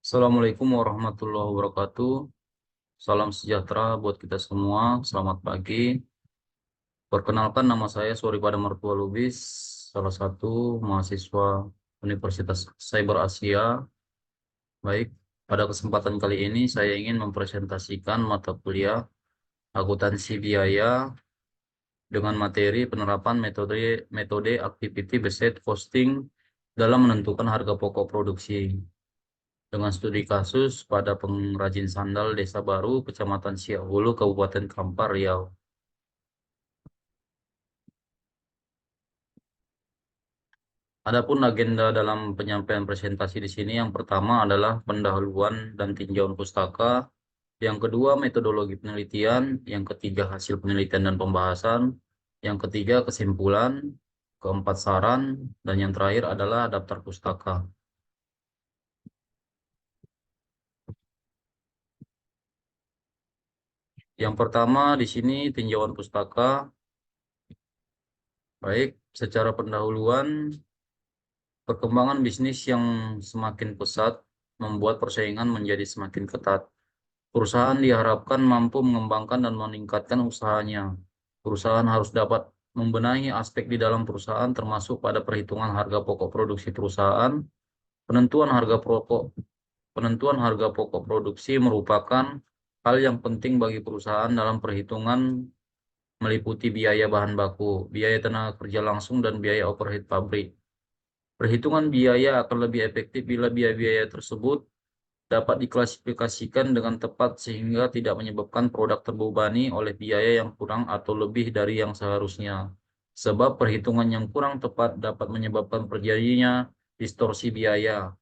Assalamualaikum warahmatullahi wabarakatuh. Salam sejahtera buat kita semua. Selamat pagi. Perkenalkan, nama saya Suripada Mertua Lubis, salah satu mahasiswa Universitas Cyber Asia. Baik, pada kesempatan kali ini saya ingin mempresentasikan mata kuliah akuntansi biaya dengan materi penerapan metode metode activity based costing dalam menentukan harga pokok produksi, dengan studi kasus pada pengrajin sandal Desa Baru, Kecamatan Siak-Hulu, Kabupaten Kampar, Riau. Adapun agenda dalam penyampaian presentasi di sini, yang pertama adalah pendahuluan dan tinjauan pustaka, yang kedua metodologi penelitian, yang ketiga hasil penelitian dan pembahasan, yang ketiga kesimpulan, keempat saran, dan yang terakhir adalah daftar pustaka. Yang pertama di sini tinjauan pustaka. Baik, secara pendahuluan, perkembangan bisnis yang semakin pesat membuat persaingan menjadi semakin ketat. Perusahaan diharapkan mampu mengembangkan dan meningkatkan usahanya. Perusahaan harus dapat membenahi aspek di dalam perusahaan, termasuk pada perhitungan harga pokok produksi perusahaan. Penentuan harga pokok Penentuan harga pokok produksi merupakan hal yang penting bagi perusahaan dalam perhitungan, meliputi biaya bahan baku, biaya tenaga kerja langsung, dan biaya overhead pabrik. Perhitungan biaya akan lebih efektif bila biaya-biaya tersebut dapat diklasifikasikan dengan tepat sehingga tidak menyebabkan produk terbebani oleh biaya yang kurang atau lebih dari yang seharusnya. Sebab perhitungan yang kurang tepat dapat menyebabkan terjadinya distorsi biaya.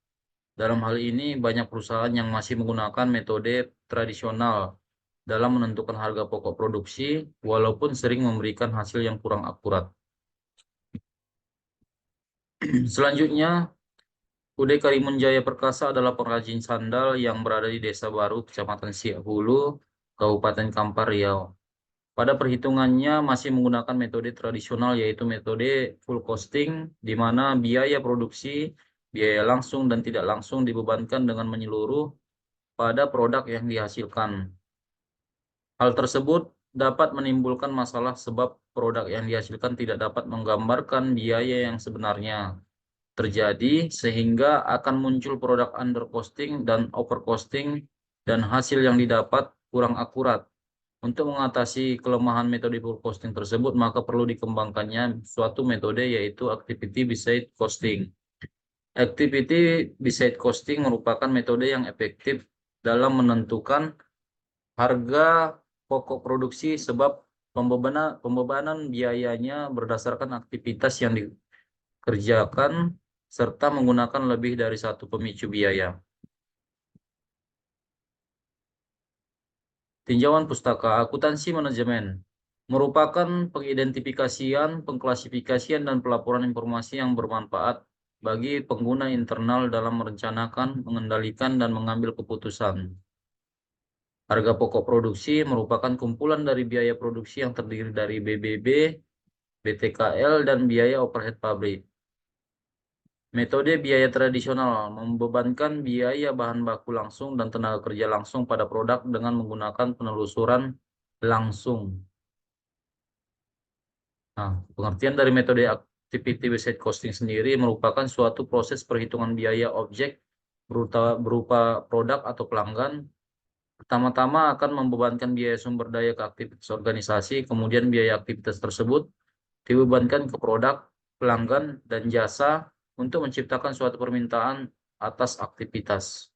Dalam hal ini, banyak perusahaan yang masih menggunakan metode tradisional dalam menentukan harga pokok produksi, walaupun sering memberikan hasil yang kurang akurat. Selanjutnya, UD Karimun Jaya Perkasa adalah pengrajin sandal yang berada di Desa Baru, Kecamatan Siak-Hulu, Kabupaten Kampar, Riau. Pada perhitungannya masih menggunakan metode tradisional, yaitu metode full costing, di mana biaya produksi, biaya langsung dan tidak langsung dibebankan dengan menyeluruh pada produk yang dihasilkan. Hal tersebut dapat menimbulkan masalah sebab produk yang dihasilkan tidak dapat menggambarkan biaya yang sebenarnya terjadi, sehingga akan muncul produk undercosting dan overcosting dan hasil yang didapat kurang akurat. Untuk mengatasi kelemahan metode full costing tersebut, maka perlu dikembangkannya suatu metode, yaitu activity based costing. Activity based costing merupakan metode yang efektif dalam menentukan harga pokok produksi, sebab pembebanan biayanya berdasarkan aktivitas yang dikerjakan serta menggunakan lebih dari satu pemicu biaya. Tinjauan pustaka akuntansi manajemen merupakan pengidentifikasian, pengklasifikasian, dan pelaporan informasi yang bermanfaat bagi pengguna internal dalam merencanakan, mengendalikan, dan mengambil keputusan. Harga pokok produksi merupakan kumpulan dari biaya produksi yang terdiri dari BBB, BTKL, dan biaya overhead pabrik. Metode biaya tradisional membebankan biaya bahan baku langsung dan tenaga kerja langsung pada produk dengan menggunakan penelusuran langsung. Nah, pengertian dari metode activity based costing sendiri merupakan suatu proses perhitungan biaya objek berupa produk atau pelanggan. Pertama-tama akan membebankan biaya sumber daya ke aktivitas organisasi, kemudian biaya aktivitas tersebut dibebankan ke produk, pelanggan, dan jasa untuk menciptakan suatu permintaan atas aktivitas.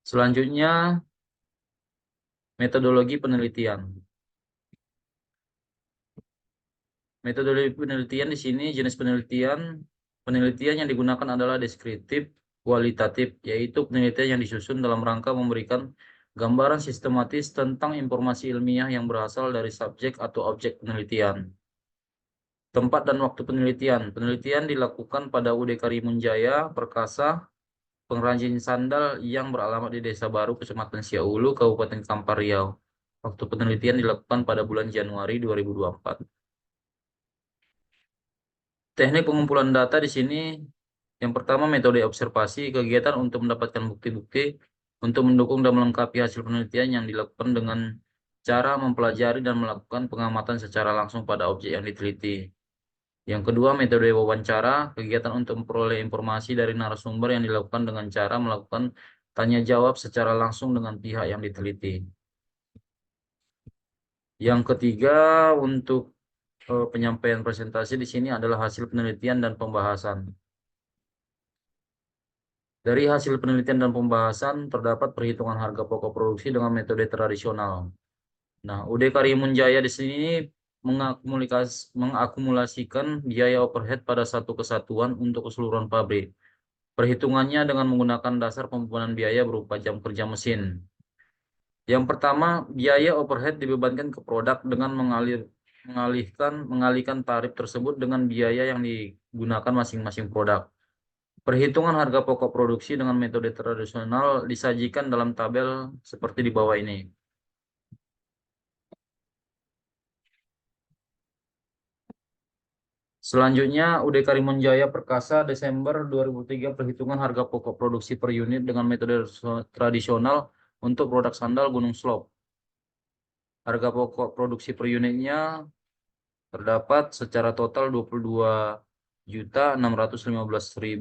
Selanjutnya, metodologi penelitian. Metodologi penelitian di sini, jenis penelitian yang digunakan adalah deskriptif, kualitatif, yaitu penelitian yang disusun dalam rangka memberikan gambaran sistematis tentang informasi ilmiah yang berasal dari subjek atau objek penelitian. Tempat dan waktu penelitian. Penelitian dilakukan pada UD Karimun Jaya Perkasa, pengrajin sandal yang beralamat di Desa Baru, Kecamatan Siak-Hulu, Kabupaten Kampar, Riau. Waktu penelitian dilakukan pada bulan Januari 2024. Teknik pengumpulan data di sini Yang pertama, metode observasi, kegiatan untuk mendapatkan bukti-bukti untuk mendukung dan melengkapi hasil penelitian yang dilakukan dengan cara mempelajari dan melakukan pengamatan secara langsung pada objek yang diteliti. Yang kedua, metode wawancara, kegiatan untuk memperoleh informasi dari narasumber yang dilakukan dengan cara melakukan tanya jawab secara langsung dengan pihak yang diteliti. Yang ketiga, untuk penyampaian presentasi di sini adalah hasil penelitian dan pembahasan. Dari hasil penelitian dan pembahasan terdapat perhitungan harga pokok produksi dengan metode tradisional. Nah, UD Karimun Jaya di sini mengakumulasikan biaya overhead pada satu kesatuan untuk keseluruhan pabrik. Perhitungannya dengan menggunakan dasar pembebanan biaya berupa jam kerja mesin. Yang pertama, biaya overhead dibebankan ke produk dengan mengalihkan tarif tersebut dengan biaya yang digunakan masing-masing produk. Perhitungan harga pokok produksi dengan metode tradisional disajikan dalam tabel seperti di bawah ini. Selanjutnya, UD Karimun Jaya Perkasa Desember 2003 perhitungan harga pokok produksi per unit dengan metode tradisional untuk produk sandal Gunung Slope. Harga pokok produksi per unitnya terdapat secara total Rp22.615.757.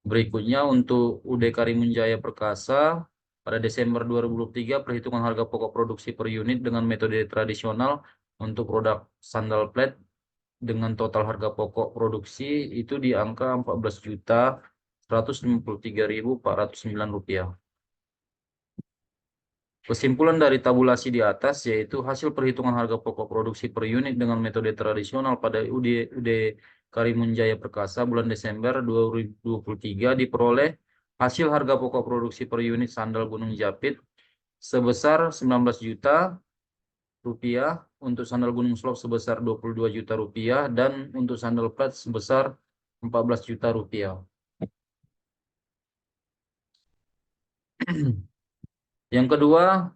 Berikutnya untuk UD Karimun Jaya Perkasa pada Desember 2023 perhitungan harga pokok produksi per unit dengan metode tradisional untuk produk sandal plate dengan total harga pokok produksi itu di angka Rp14.153.409. Kesimpulan dari tabulasi di atas yaitu hasil perhitungan harga pokok produksi per unit dengan metode tradisional pada UD Karimun Jaya Perkasa bulan Desember 2023 diperoleh hasil harga pokok produksi per unit sandal Gunung Japit sebesar Rp19 juta, untuk sandal Gunung Slope sebesar Rp22 juta dan untuk sandal plat sebesar Rp14 juta. Yang kedua,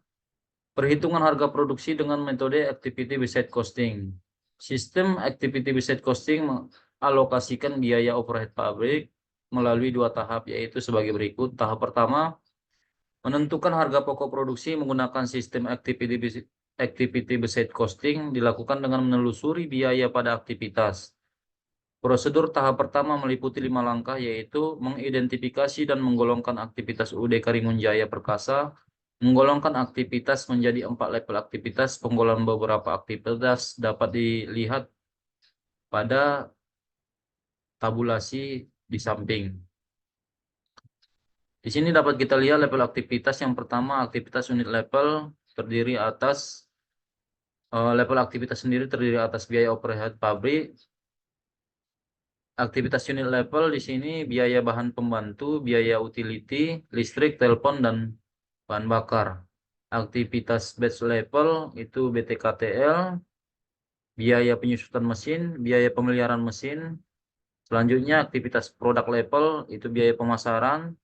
perhitungan harga produksi dengan metode activity based costing. Sistem activity based costing mengalokasikan biaya overhead pabrik melalui dua tahap, yaitu sebagai berikut. Tahap pertama, menentukan harga pokok produksi menggunakan sistem activity based costing dilakukan dengan menelusuri biaya pada aktivitas. Prosedur tahap pertama meliputi 5 langkah, yaitu mengidentifikasi dan menggolongkan aktivitas UD Karimun Jaya Perkasa, menggolongkan aktivitas menjadi 4 level aktivitas. Penggolongan beberapa aktivitas dapat dilihat pada tabulasi di samping. Di sini dapat kita lihat level aktivitas. Yang pertama, aktivitas unit level terdiri atas level aktivitas sendiri terdiri atas biaya overhead pabrik. Aktivitas unit level di sini biaya bahan pembantu, biaya utility, listrik, telepon, dan bahan bakar. Aktivitas batch level itu BTKTL, biaya penyusutan mesin, biaya pemeliharaan mesin. Selanjutnya aktivitas produk level itu biaya pemasaran.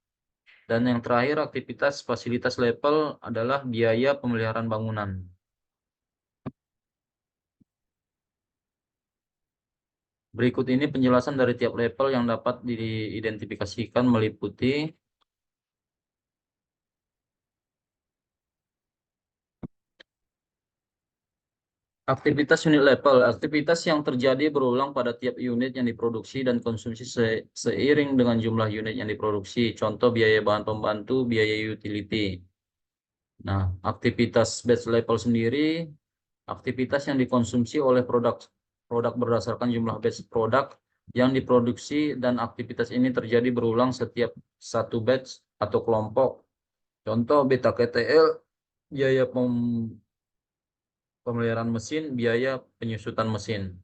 Dan yang terakhir aktivitas fasilitas level adalah biaya pemeliharaan bangunan. Berikut ini penjelasan dari tiap level yang dapat diidentifikasikan meliputi aktivitas unit level. Aktivitas yang terjadi berulang pada tiap unit yang diproduksi dan konsumsi seiring dengan jumlah unit yang diproduksi. Contoh biaya bahan pembantu, biaya utility. Nah, aktivitas batch level sendiri, aktivitas yang dikonsumsi oleh produk berdasarkan jumlah batch produk yang diproduksi dan aktivitas ini terjadi berulang setiap satu batch atau kelompok. Contoh beta KTL, biaya pemeliharaan mesin, biaya penyusutan mesin.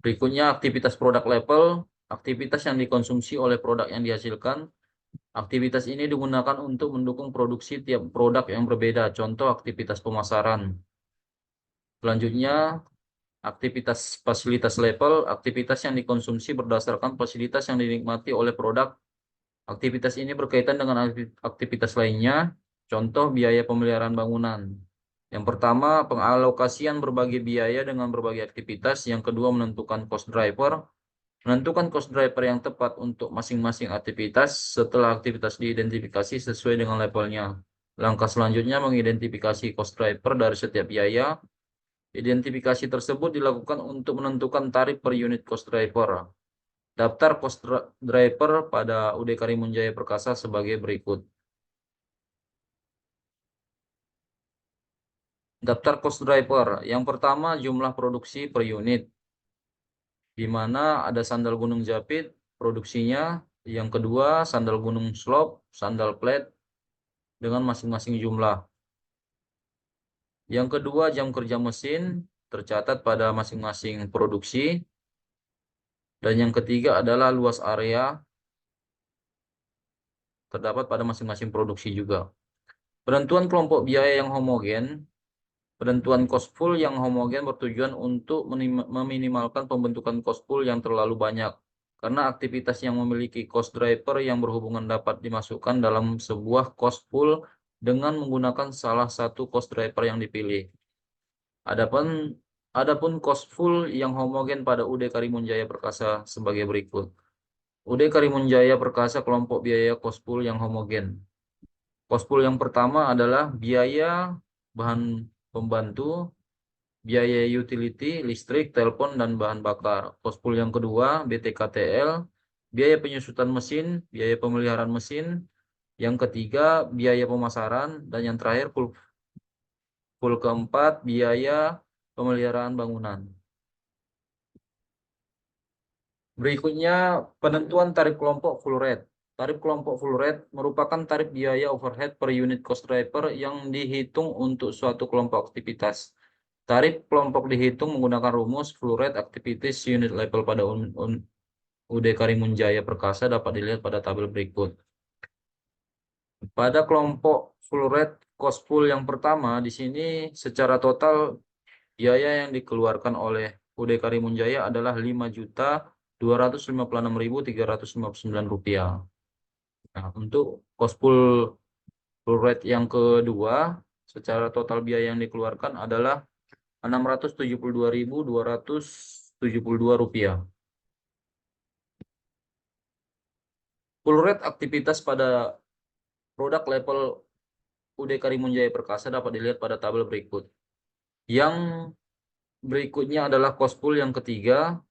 Berikutnya aktivitas produk level, aktivitas yang dikonsumsi oleh produk yang dihasilkan. Aktivitas ini digunakan untuk mendukung produksi tiap produk yang berbeda. Contoh aktivitas pemasaran. Selanjutnya aktivitas fasilitas level, aktivitas yang dikonsumsi berdasarkan fasilitas yang dinikmati oleh produk. Aktivitas ini berkaitan dengan aktivitas lainnya. Contoh biaya pemeliharaan bangunan. Yang pertama, pengalokasian berbagai biaya dengan berbagai aktivitas. Yang kedua, menentukan cost driver. Menentukan cost driver yang tepat untuk masing-masing aktivitas setelah aktivitas diidentifikasi sesuai dengan levelnya. Langkah selanjutnya, mengidentifikasi cost driver dari setiap biaya. Identifikasi tersebut dilakukan untuk menentukan tarif per unit cost driver. Daftar cost driver pada UD Karimunjaya Perkasa sebagai berikut. Daftar cost driver. Yang pertama, jumlah produksi per unit, di mana ada sandal Gunung Japit produksinya. Yang kedua, sandal Gunung Slope, sandal plate dengan masing-masing jumlah. Yang kedua, jam kerja mesin tercatat pada masing-masing produksi. Dan yang ketiga adalah luas area terdapat pada masing-masing produksi juga. Penentuan kelompok biaya yang homogen. Penentuan cost pool yang homogen bertujuan untuk meminimalkan pembentukan cost pool yang terlalu banyak. Karena aktivitas yang memiliki cost driver yang berhubungan dapat dimasukkan dalam sebuah cost pool dengan menggunakan salah satu cost driver yang dipilih. Adapun cost pool yang homogen pada UD Karimunjaya Perkasa sebagai berikut. UD Karimunjaya Perkasa kelompok biaya cost pool yang homogen. Cost pool yang pertama adalah biaya bahan pembantu, biaya utility, listrik, telepon, dan bahan bakar. Cost pool yang kedua, BTKTL, biaya penyusutan mesin, biaya pemeliharaan mesin. Yang ketiga, biaya pemasaran. Dan yang terakhir, pool keempat, biaya pemeliharaan bangunan. Berikutnya, penentuan tarif kelompok full rate. Tarif kelompok full rate merupakan tarif biaya overhead per unit cost driver yang dihitung untuk suatu kelompok aktivitas. Tarif kelompok dihitung menggunakan rumus full rate activities unit level pada UD Karimunjaya Perkasa dapat dilihat pada tabel berikut. Pada kelompok full rate cost pool yang pertama, di sini secara total biaya yang dikeluarkan oleh UD Karimunjaya adalah Rp5.256.359. Nah, untuk cost pool full rate yang kedua, secara total biaya yang dikeluarkan adalah Rp672.272. Full rate aktivitas pada produk level UD Karimunjaya Perkasa dapat dilihat pada tabel berikut. Yang berikutnya adalah cost pool yang ketiga,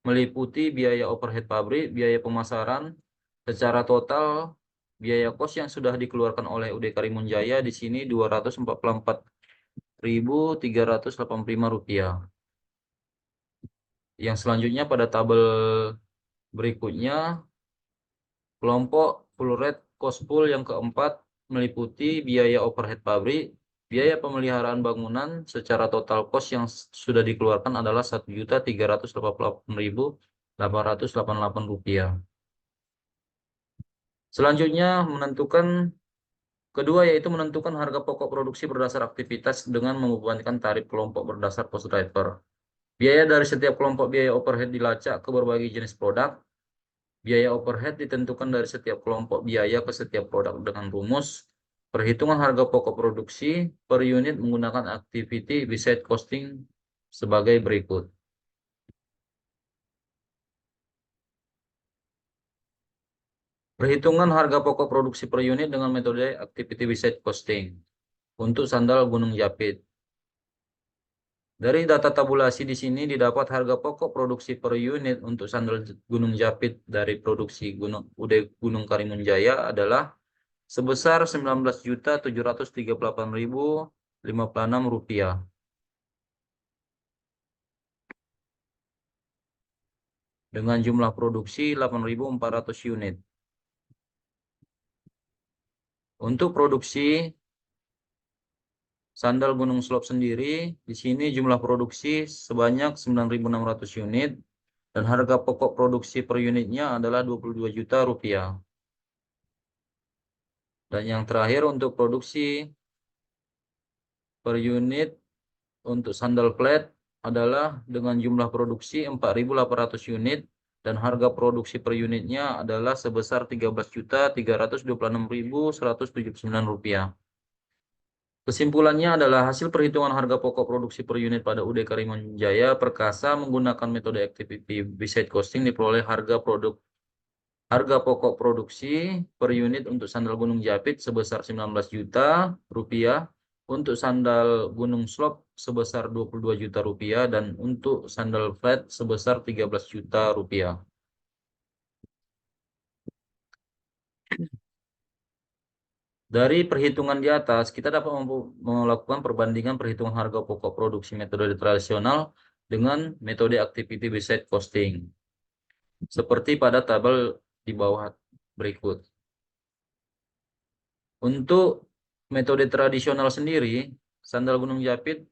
meliputi biaya overhead pabrik, biaya pemasaran, secara total biaya kos yang sudah dikeluarkan oleh UD Karimunjaya di sini Rp244.385. Yang selanjutnya pada tabel berikutnya, kelompok full rate cost pool yang keempat meliputi biaya overhead pabrik, biaya pemeliharaan bangunan, secara total cost yang sudah dikeluarkan adalah Rp1.388.888. Selanjutnya kedua yaitu menentukan harga pokok produksi berdasar aktivitas dengan membebankan tarif kelompok berdasar cost driver. Biaya dari setiap kelompok biaya overhead dilacak ke berbagai jenis produk. Biaya overhead ditentukan dari setiap kelompok biaya ke setiap produk dengan rumus perhitungan harga pokok produksi per unit menggunakan activity beside costing sebagai berikut. Perhitungan harga pokok produksi per unit dengan metode activity beside costing untuk sandal Gunung Japit. Dari data tabulasi di sini didapat harga pokok produksi per unit untuk sandal Gunung Japit dari produksi UD Gunung Karimunjaya adalah sebesar Rp19.738.056 dengan jumlah produksi 8.400 unit. Untuk produksi sandal Gunung Slope sendiri, di sini jumlah produksi sebanyak 9.600 unit dan harga pokok produksi per unitnya adalah Rp22 juta. Dan yang terakhir untuk produksi per unit untuk sandal flat adalah dengan jumlah produksi 4.800 unit dan harga produksi per unitnya adalah sebesar Rp13.326.179. Kesimpulannya adalah hasil perhitungan harga pokok produksi per unit pada UD Karimun Jaya Perkasa menggunakan metode activity based costing diperoleh harga pokok produksi per unit untuk sandal Gunung Japit sebesar 19 juta rupiah, untuk sandal Gunung Slop sebesar 22 juta rupiah, dan untuk sandal flat sebesar 13 juta rupiah. Dari perhitungan di atas, kita dapat melakukan perbandingan perhitungan harga pokok produksi metode tradisional dengan metode activity based costing, seperti pada tabel di bawah berikut. Untuk metode tradisional sendiri, sandal Gunung Japit,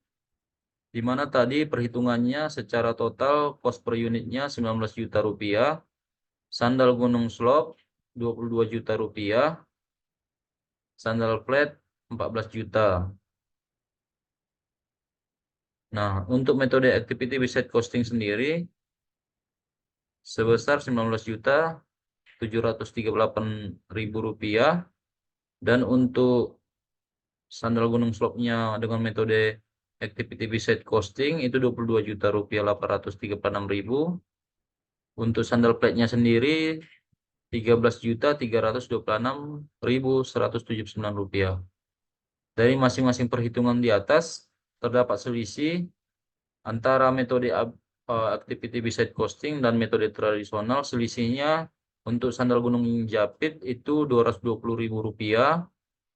di mana tadi perhitungannya secara total cost per unitnya 19 juta rupiah, sandal Gunung Slop 22 juta rupiah, sandal flat 14 juta. Nah, untuk metode activity based costing sendiri sebesar 19 juta 738.000 rupiah, dan untuk sandal Gunung Slopnya dengan metode activity based costing itu 22 juta rupiah 836.000. Untuk sandal plate-nya sendiri 13 juta 326.179 rupiah. Dari masing-masing perhitungan di atas terdapat selisih antara metode activity based costing dan metode tradisional. Selisihnya untuk sandal Gunung Japit itu 220.000 rupiah,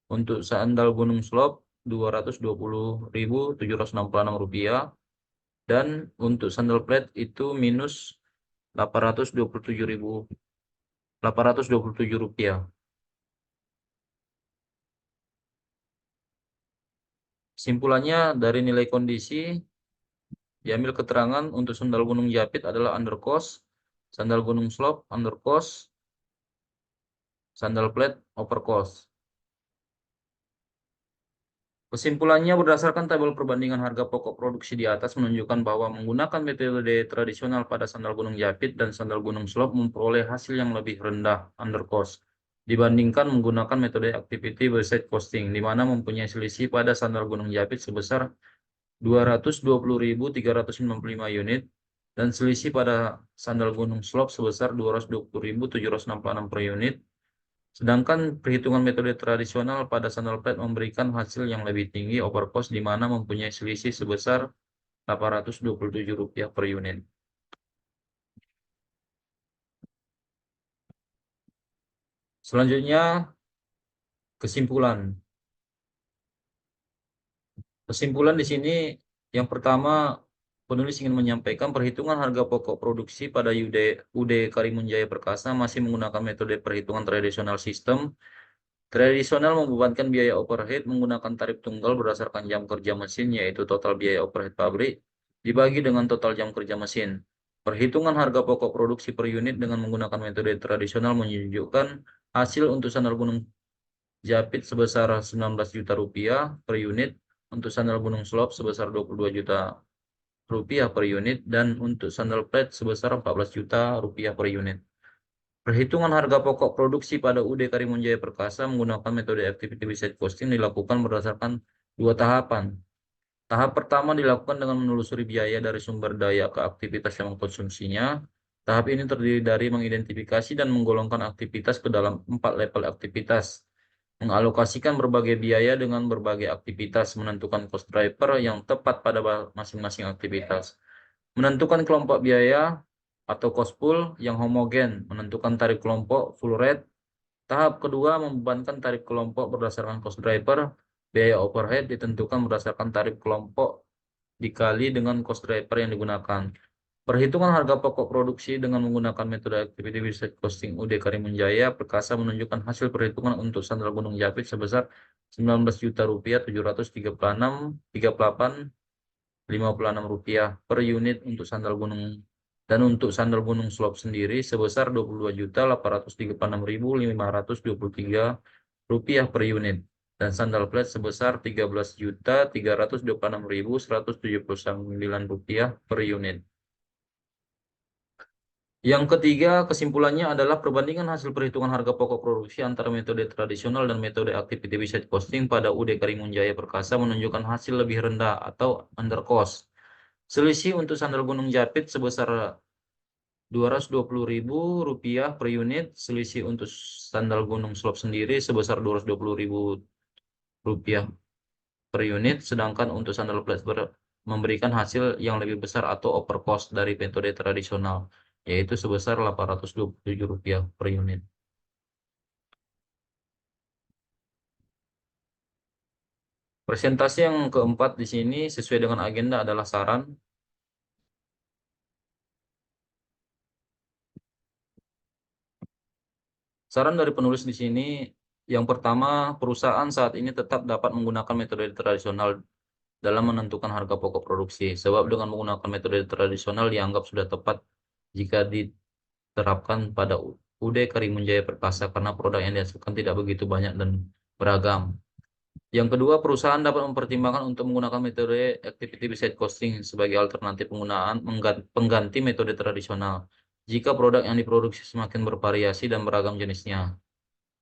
untuk sandal Gunung Slop 220.766 rupiah, dan untuk sandal plate itu minus 827 rupiah. Simpulannya dari nilai kondisi diambil keterangan untuk sandal Gunung Japit adalah under cost, sandal Gunung Slop under cost, sandal plate over cost. Kesimpulannya berdasarkan tabel perbandingan harga pokok produksi di atas menunjukkan bahwa menggunakan metode tradisional pada sandal Gunung Japit dan sandal Gunung Slop memperoleh hasil yang lebih rendah under cost dibandingkan menggunakan metode activity based costing, di mana mempunyai selisih pada sandal Gunung Japit sebesar 220.395 unit dan selisih pada sandal Gunung Slop sebesar 220.766 per unit. Sedangkan perhitungan metode tradisional pada sandal plate memberikan hasil yang lebih tinggi over cost, di mana mempunyai selisih sebesar 827 rupiah per unit. Selanjutnya kesimpulan. Kesimpulan di sini yang pertama, penulis ingin menyampaikan perhitungan harga pokok produksi pada UD Karimun Jaya Perkasa masih menggunakan metode perhitungan tradisional sistem. Tradisional membebankan biaya overhead menggunakan tarif tunggal berdasarkan jam kerja mesin, yaitu total biaya overhead pabrik dibagi dengan total jam kerja mesin. Perhitungan harga pokok produksi per unit dengan menggunakan metode tradisional menunjukkan hasil untuk sandal Gunung Japit sebesar 19 juta rupiah per unit, untuk sandal Gunung Slop sebesar 22 juta rupiah per unit, dan untuk sandal plate sebesar 14 juta rupiah per unit. Perhitungan harga pokok produksi pada UD Karimun Jaya Perkasa menggunakan metode activity based costing dilakukan berdasarkan dua tahapan. Tahap pertama dilakukan dengan menelusuri biaya dari sumber daya ke aktivitas yang mengkonsumsinya. Tahap ini terdiri dari mengidentifikasi dan menggolongkan aktivitas ke dalam 4 level aktivitas, mengalokasikan berbagai biaya dengan berbagai aktivitas, menentukan cost driver yang tepat pada masing-masing aktivitas, menentukan kelompok biaya atau cost pool yang homogen, menentukan tarif kelompok full rate. Tahap kedua membebankan tarif kelompok berdasarkan cost driver. Biaya overhead ditentukan berdasarkan tarif kelompok dikali dengan cost driver yang digunakan. Perhitungan harga pokok produksi dengan menggunakan metode activity based costing UD Karimun Jaya Perkasa menunjukkan hasil perhitungan untuk sandal Gunung Japit sebesar 19 juta rupiah 736.5856 rupiah per unit untuk sandal Gunung, dan untuk sandal Gunung Slop sendiri sebesar 22.836.523 rupiah per unit, dan sandal flat sebesar 13.326.179 rupiah per unit. Yang ketiga, kesimpulannya adalah perbandingan hasil perhitungan harga pokok produksi antara metode tradisional dan metode activity based costing pada UD Karimunjaya Perkasa menunjukkan hasil lebih rendah atau under cost. Selisih untuk sandal Gunung Japit sebesar Rp220.000 per unit, selisih untuk sandal Gunung Slope sendiri sebesar Rp220.000 per unit, sedangkan untuk sandal Plattsburgh memberikan hasil yang lebih besar atau over cost dari metode tradisional, yaitu sebesar Rp827 per unit. Presentasi yang keempat di sini sesuai dengan agenda adalah saran. Saran dari penulis di sini, yang pertama, perusahaan saat ini tetap dapat menggunakan metode tradisional dalam menentukan harga pokok produksi. Sebab dengan menggunakan metode tradisional dianggap sudah tepat jika diterapkan pada UD Karimunjaya Perkasa karena produk yang dihasilkan tidak begitu banyak dan beragam. Yang kedua, perusahaan dapat mempertimbangkan untuk menggunakan metode activity based costing sebagai alternatif penggunaan pengganti metode tradisional jika produk yang diproduksi semakin bervariasi dan beragam jenisnya.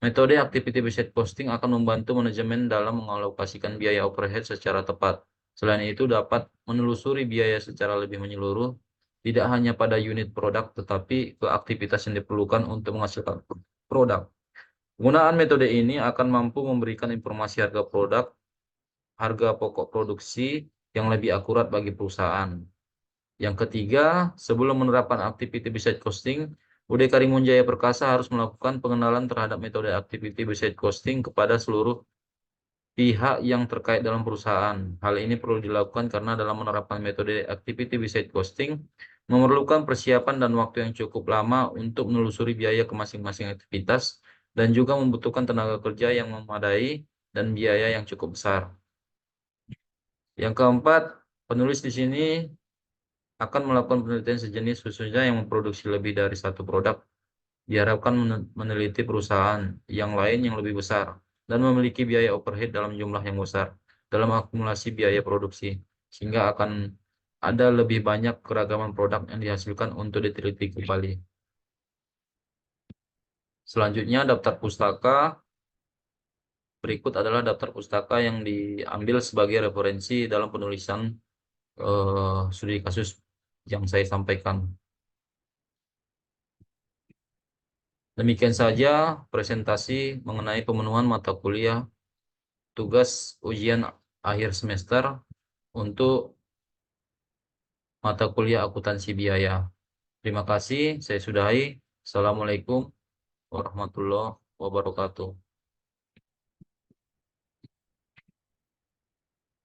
Metode activity based costing akan membantu manajemen dalam mengalokasikan biaya overhead secara tepat. Selain itu, dapat menelusuri biaya secara lebih menyeluruh, tidak hanya pada unit produk, tetapi ke aktivitas yang diperlukan untuk menghasilkan produk. Penggunaan metode ini akan mampu memberikan informasi harga produk, harga pokok produksi yang lebih akurat bagi perusahaan. Yang ketiga, sebelum menerapkan activity based costing, UD Karimunjaya Perkasa harus melakukan pengenalan terhadap metode activity based costing kepada seluruh pihak yang terkait dalam perusahaan. Hal ini perlu dilakukan karena dalam menerapkan metode activity based costing memerlukan persiapan dan waktu yang cukup lama untuk menelusuri biaya ke masing-masing aktivitas dan juga membutuhkan tenaga kerja yang memadai dan biaya yang cukup besar. Yang keempat, penulis di sini akan melakukan penelitian sejenis khususnya yang memproduksi lebih dari satu produk. Diharapkan meneliti perusahaan yang lain yang lebih besar dan memiliki biaya overhead dalam jumlah yang besar dalam akumulasi biaya produksi, sehingga akan ada lebih banyak keragaman produk yang dihasilkan untuk diteliti kembali. Selanjutnya, daftar pustaka. Berikut adalah daftar pustaka yang diambil sebagai referensi dalam penulisan studi kasus yang saya sampaikan. Demikian saja presentasi mengenai pemenuhan mata kuliah tugas ujian akhir semester untuk mata kuliah akuntansi biaya. Terima kasih, saya sudahi. Assalamualaikum warahmatullahi wabarakatuh.